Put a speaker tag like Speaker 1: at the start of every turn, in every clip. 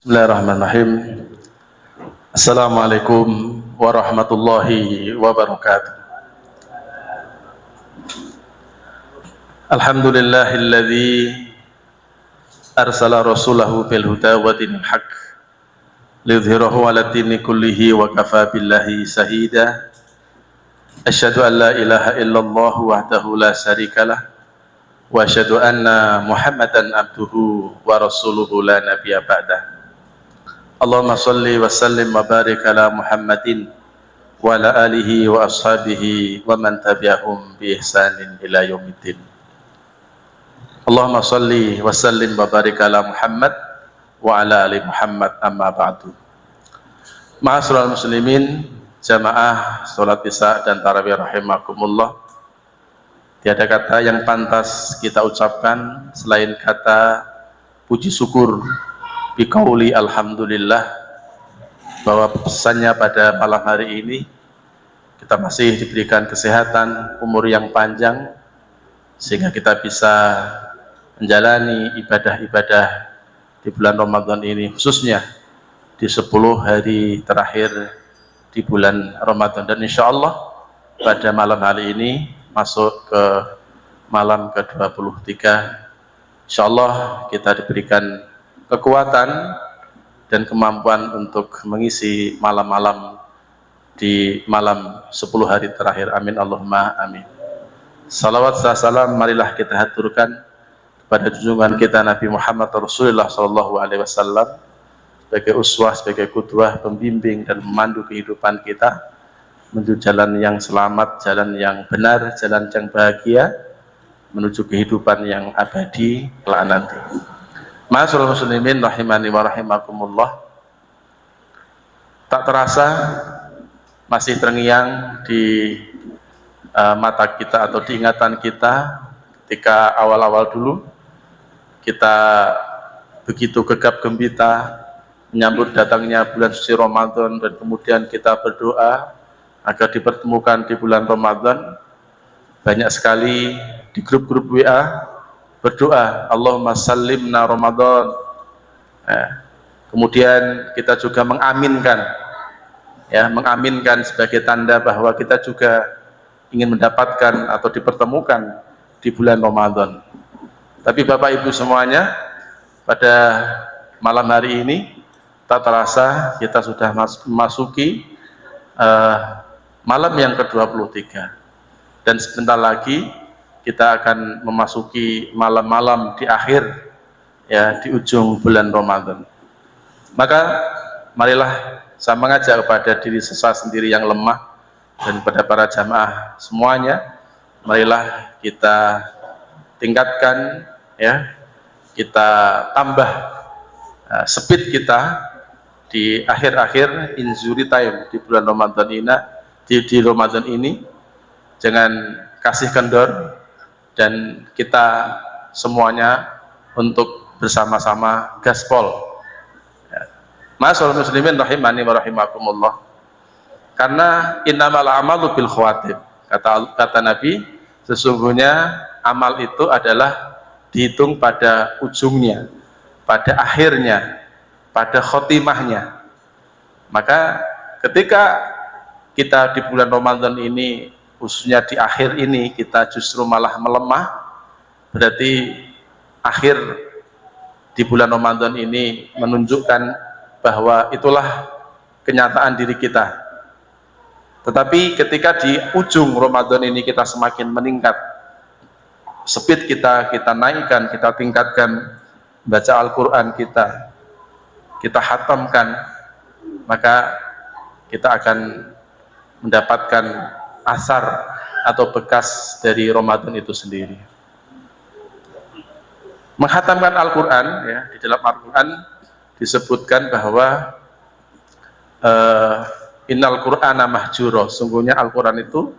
Speaker 1: Bismillahirrahmanirrahim. Assalamualaikum warahmatullahi wabarakatuh. Alhamdulillahilladzi arsala rasulahu bil huda wa dinil haqq liyudhhirahu 'ala dini kullihi wa kafa billahi shahida. Asyhadu an la ilaha illallah wahdahu la syarikalah wa asyhadu anna Muhammadan abduhu wa rasuluhu la nabiyya ba'dah. Allahumma salli wa sallim wa barik ala Muhammadin wa ala alihi wa ashabihi wa man tabi'ahum bi ihsanin ila yaumiddin. Allahumma salli wa sallim wa barik ala Muhammad wa ala ali Muhammad, amma ba'du. Ma'asyiral muslimin, jamaah salat isya dan tarawih rahimakumullah. Tiada kata yang pantas kita ucapkan selain kata puji syukur biqauli alhamdulillah, bahwa pesannya pada malam hari ini kita masih diberikan kesehatan, umur yang panjang, sehingga kita bisa menjalani ibadah-ibadah di bulan Ramadan ini, khususnya di 10 hari terakhir di bulan Ramadan. Dan insya Allah pada malam hari ini masuk ke malam ke-23, insya Allah kita diberikan kekuatan dan kemampuan untuk mengisi malam-malam di malam 10 hari terakhir. Amin Allahumma amin. Salawat salam marilah kita haturkan kepada junjungan kita Nabi Muhammad Rasulullah SAW sebagai uswah, sebagai qudwah, pembimbing dan memandu kehidupan kita menuju jalan yang selamat, jalan yang benar, jalan yang bahagia, menuju kehidupan yang abadi kelak nanti. Ma'asyiral muslimin rahimani wa rahimakumullah. Tak terasa masih terngiang di mata kita atau di ingatan kita ketika awal-awal dulu kita begitu gegap gembita menyambut datangnya bulan suci Ramadan, dan kemudian kita berdoa agar dipertemukan di bulan Ramadan. Banyak sekali di grup-grup WA berdoa, Allahumma sallimna Ramadan. Kemudian kita juga mengaminkan, mengaminkan sebagai tanda bahwa kita juga ingin mendapatkan atau dipertemukan di bulan Ramadan. Tapi Bapak Ibu semuanya, pada malam hari ini tak terasa kita sudah memasuki malam yang ke-23, dan sebentar lagi kita akan memasuki malam-malam di akhir, di ujung bulan Ramadan. Maka marilah saya mengajak kepada diri saya sendiri yang lemah dan kepada para jamaah semuanya, marilah kita tingkatkan, kita tambah speed kita di akhir-akhir injury time di bulan Ramadan ini, di Ramadan ini. Jangan kasih kendor, dan kita semuanya untuk bersama-sama gaspol. Ma'asyiral muslimin rahimani wa rahimakumullah. Karena innamal a'malu bil khawatim. Kata Nabi, sesungguhnya amal itu adalah dihitung pada ujungnya, pada akhirnya, pada khotimahnya. Maka ketika kita di bulan Ramadan ini, khususnya di akhir ini, kita justru malah melemah, berarti akhir di bulan Ramadan ini menunjukkan bahwa itulah kenyataan diri kita. Tetapi ketika di ujung Ramadan ini kita semakin meningkat, speed kita naikkan, kita tingkatkan, baca Al-Quran kita hatamkan, maka kita akan mendapatkan asar atau bekas dari Ramadan itu sendiri. Menghatamkan Al-Quran, di dalam Al-Quran disebutkan bahwa innal Qur'ana mahjuro, sungguhnya Al-Quran itu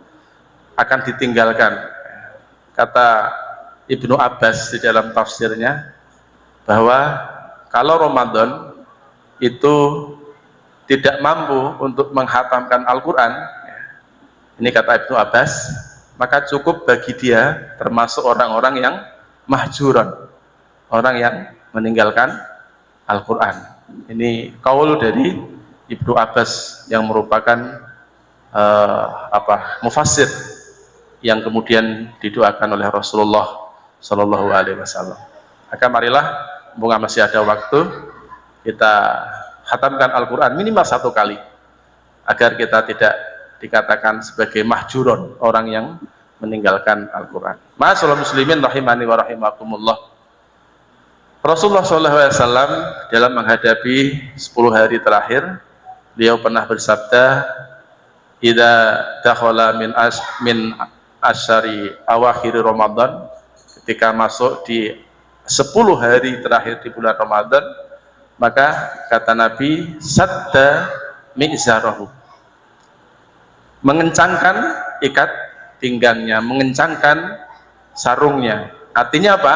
Speaker 1: akan ditinggalkan. Kata Ibnu Abbas di dalam tafsirnya bahwa kalau Ramadan itu tidak mampu untuk menghatamkan Al-Quran, ini kata Ibnu Abbas, maka cukup bagi dia termasuk orang-orang yang mahjuron, orang yang meninggalkan Al-Quran. Ini kaul dari Ibnu Abbas yang merupakan mufassir yang kemudian didoakan oleh Rasulullah Shallallahu Alaihi Wasallam. Maka marilah, mumpung masih ada waktu, kita khatamkan Al-Quran minimal 1 kali, agar kita tidak dikatakan sebagai mahjuron, orang yang meninggalkan Al-Quran. Ma'asyiral muslimin rahimani wa rahimakumullah. Rasulullah SAW dalam menghadapi 10 hari terakhir, beliau pernah bersabda, idza dakhala min asyari awakhir Ramadan, ketika masuk di 10 hari terakhir di bulan Ramadan, maka kata Nabi, sadda mi'zarahu, mengencangkan ikat pinggangnya, mengencangkan sarungnya. Artinya apa?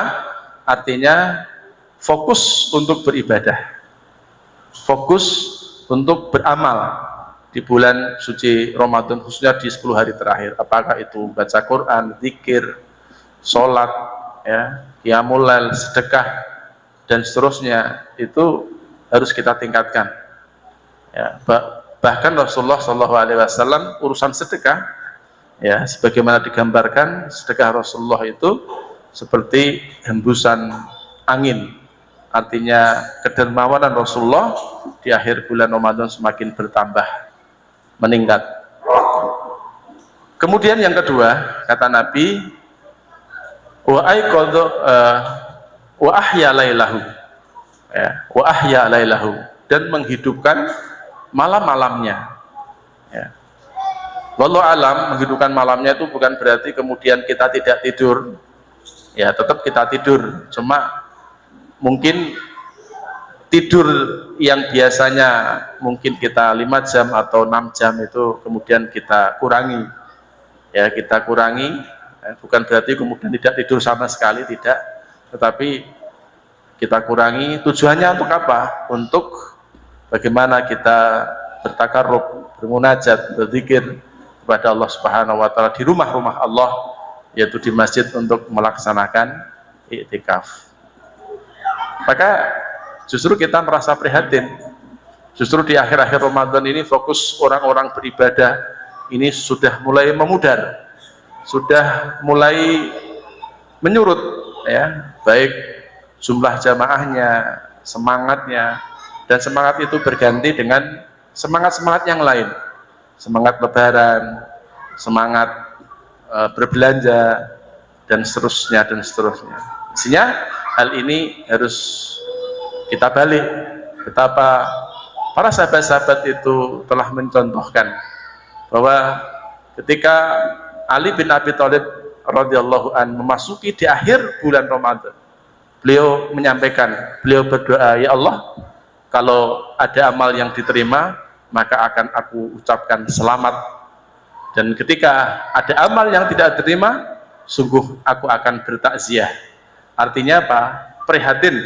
Speaker 1: Artinya fokus untuk beribadah, fokus untuk beramal di bulan suci Ramadan, khususnya di 10 hari terakhir. Apakah itu baca Quran, zikir, sholat, ya, qiyamul lail, sedekah, dan seterusnya, itu harus kita tingkatkan. Ya, bahkan Rasulullah SAW urusan sedekah, ya, sebagaimana digambarkan, sedekah Rasulullah itu seperti hembusan angin. Artinya kedermawanan Rasulullah di akhir bulan Ramadan semakin bertambah, meningkat. Kemudian yang kedua, kata Nabi, wa aiqadha wa ahya lailahu, ya, wa ahya lailahu, dan menghidupkan malam-malamnya, ya. Wallahu alam, menghidupkan malamnya itu bukan berarti kemudian kita tidak tidur, ya, tetap kita tidur, cuma mungkin tidur yang biasanya mungkin kita 5 jam atau 6 jam itu kemudian kita kurangi, ya, kita kurangi, ya, bukan berarti kemudian tidak tidur sama sekali, tidak, tetapi kita kurangi. Tujuannya untuk apa? Untuk bagaimana kita bertakarrub, bermunajat, berzikir kepada Allah Subhanahu wa Ta'ala di rumah-rumah Allah, yaitu di masjid, untuk melaksanakan i'tikaf. Maka justru kita merasa prihatin, justru di akhir-akhir Ramadan ini fokus orang-orang beribadah ini sudah mulai memudar, sudah mulai menyurut, ya, baik jumlah jamaahnya, semangatnya, dan semangat itu berganti dengan semangat-semangat yang lain, semangat lebaran, semangat berbelanja, dan seterusnya dan seterusnya. Mestinya hal ini harus kita balik. Betapa para sahabat-sahabat itu telah mencontohkan bahwa ketika Ali bin Abi Thalib radhiyallahu an memasuki di akhir bulan Ramadan, beliau menyampaikan, beliau berdoa, ya Allah, kalau ada amal yang diterima, maka akan aku ucapkan selamat, dan ketika ada amal yang tidak diterima, sungguh aku akan bertakziah. Artinya apa? Prihatin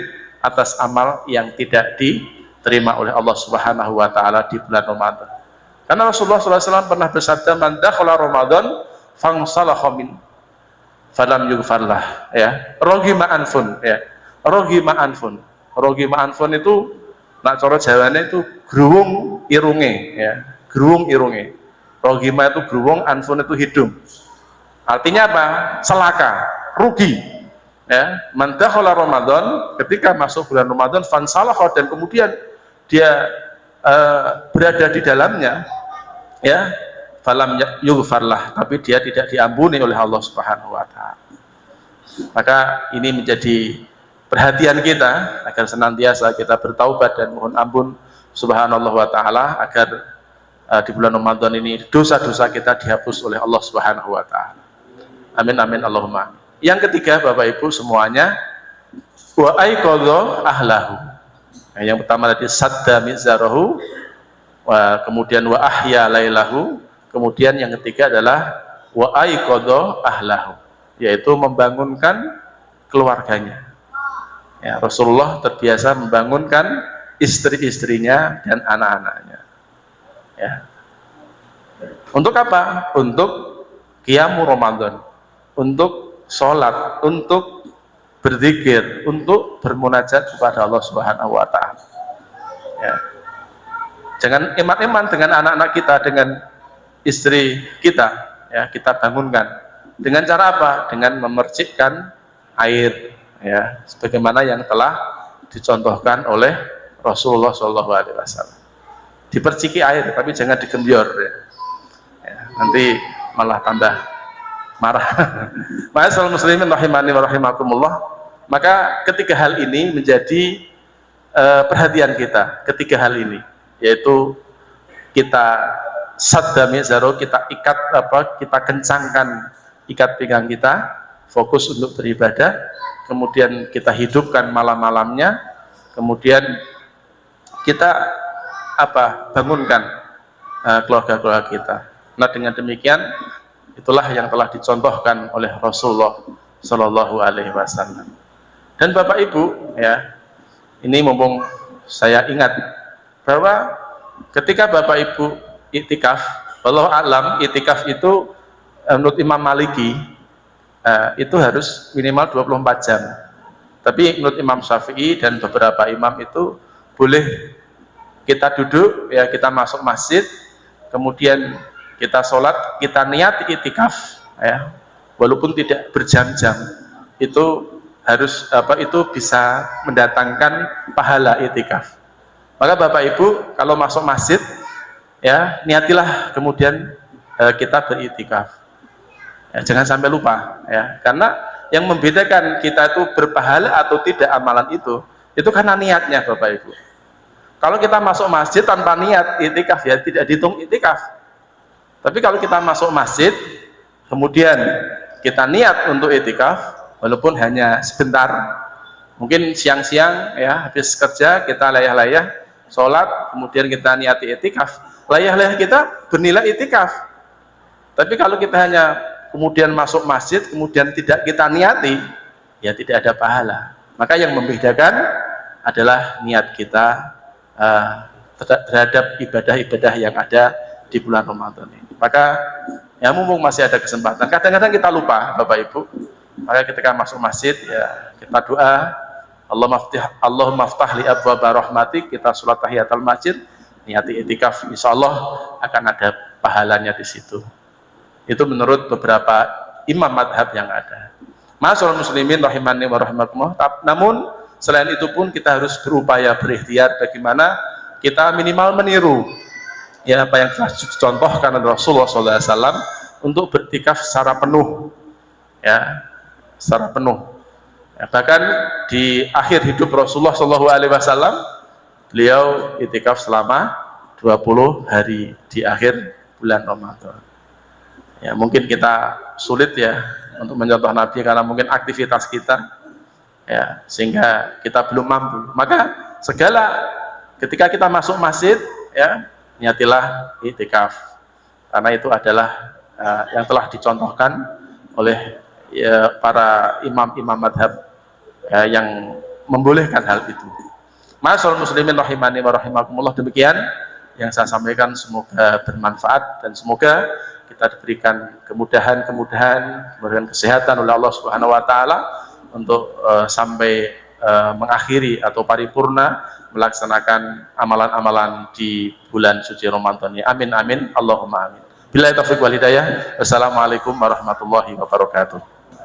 Speaker 1: atas amal yang tidak diterima oleh Allah Subhanahu wa Ta'ala di bulan Ramadan. Karena Rasulullah SAW pernah bersabda, man dakhala Ramadan fangsalaha min falam yughfarlah, ya, roghima anfun, ya, roghima anfun. Roghima anfun itu nak cara Jawane itu gruwung irunge, ya, gruwung irunge. Roghima itu gruwung, anfun itu hidung. Artinya apa? Celaka, rugi. Ya, man dakhala Ramadan, ketika masuk bulan Ramadan, fansalahu, dan kemudian dia berada di dalamnya, ya, falam yughfarlah, tapi dia tidak diampuni oleh Allah Subhanahu wa Ta'ala. Maka ini menjadi perhatian kita agar senantiasa kita bertaubat dan mohon ampun Subhanallah wa Ta'ala, agar di bulan Ramadan ini dosa-dosa kita dihapus oleh Allah Subhanahu wa Ta'ala. Amin amin Allahumma. Yang ketiga, Bapak Ibu semuanya, wa aiqadha ahlahu. Nah, yang pertama tadi sadda mizarahu, kemudian wa ahya lailahu, kemudian yang ketiga adalah wa aiqadha ahlahu, yaitu membangunkan keluarganya. Ya, Rasulullah terbiasa membangunkan istri-istrinya dan anak-anaknya. Ya. Untuk apa? Untuk qiyamul Ramadan, untuk sholat, untuk berzikir, untuk bermunajat kepada Allah Subhanahu wa Ta'ala. Ya. Jangan eman-eman dengan anak-anak kita, dengan istri kita, ya, kita bangunkan. Dengan cara apa? Dengan memercikkan air, ya, sebagaimana yang telah dicontohkan oleh Rasulullah SAW. Diperciki air, tapi jangan digembior, ya. Ya, nanti malah tambah marah. Ma'asyiral muslimin rahimani wa rahimakumullah. Maka ketiga hal ini menjadi perhatian kita. Ketiga hal ini, yaitu kita sadda mizaro, kita ikat kita kencangkan ikat pinggang kita, fokus untuk beribadah, kemudian kita hidupkan malam-malamnya, kemudian kita bangunkan keluarga-keluarga kita. Nah, dengan demikian itulah yang telah dicontohkan oleh Rasulullah Shallallahu Alaihi Wasallam. Dan Bapak Ibu, ya, ini mumpung saya ingat bahwa ketika Bapak Ibu iktikaf, wallahu alam, iktikaf itu menurut Imam Maliki itu harus minimal 24 jam. Tapi menurut Imam Syafi'i dan beberapa imam itu boleh kita duduk, ya, kita masuk masjid, kemudian kita sholat, kita niat iktikaf, ya, walaupun tidak berjam-jam, itu harus itu bisa mendatangkan pahala iktikaf. Maka Bapak Ibu kalau masuk masjid, ya, niatilah kemudian kita beriktikaf. Ya, jangan sampai lupa, ya, karena yang membedakan kita itu berpahala atau tidak amalan itu karena niatnya, Bapak Ibu. Kalau kita masuk masjid tanpa niat iktikaf, ya tidak dihitung iktikaf. Tapi kalau kita masuk masjid, kemudian kita niat untuk iktikaf, walaupun hanya sebentar, mungkin siang-siang, ya, habis kerja kita layah-layah, sholat, kemudian kita niati iktikaf, layah-layah kita bernilai iktikaf. Tapi kalau kita hanya kemudian masuk masjid, kemudian tidak kita niati, ya tidak ada pahala. Maka yang membedakan adalah niat kita terhadap ibadah-ibadah yang ada di bulan Ramadan ini. Maka ya mumpung masih ada kesempatan, kadang-kadang kita lupa, Bapak Ibu, maka ketika masuk masjid, ya, kita doa, Allahumma ftah li abwaba rahmatik, kita sholat tahiyatul masjid, niati iktikaf, insya Allah akan ada pahalanya di situ. Itu menurut beberapa imam madhab yang ada. Ma'asyiral muslimin rahimani wa rahimakumullah. Namun selain itu pun kita harus berupaya berikhtiar bagaimana kita minimal meniru, ya, apa yang telah dicontohkan oleh Rasulullah SAW untuk beriktikaf secara penuh, ya, secara penuh. Ya, bahkan di akhir hidup Rasulullah SAW, beliau iktikaf selama 20 hari di akhir bulan Ramadan. Ya, mungkin kita sulit, ya, untuk mencontoh Nabi karena mungkin aktivitas kita, ya, sehingga kita belum mampu. Maka ketika kita masuk masjid, ya, niatilah iktikaf, karena itu adalah yang telah dicontohkan oleh, ya, para imam-imam madhab, ya, yang membolehkan hal itu. Ma'asyiral muslimin rahimani wa rahimakumullah, demikian yang saya sampaikan, semoga bermanfaat dan semoga kita diberikan kemudahan kesehatan oleh Allah Subhanahu wa taala untuk sampai mengakhiri atau paripurna melaksanakan amalan-amalan di bulan suci Ramadan ini. Amin amin Allahumma amin. Billahi taufiq wal hidayah. Wassalamualaikum warahmatullahi wabarakatuh.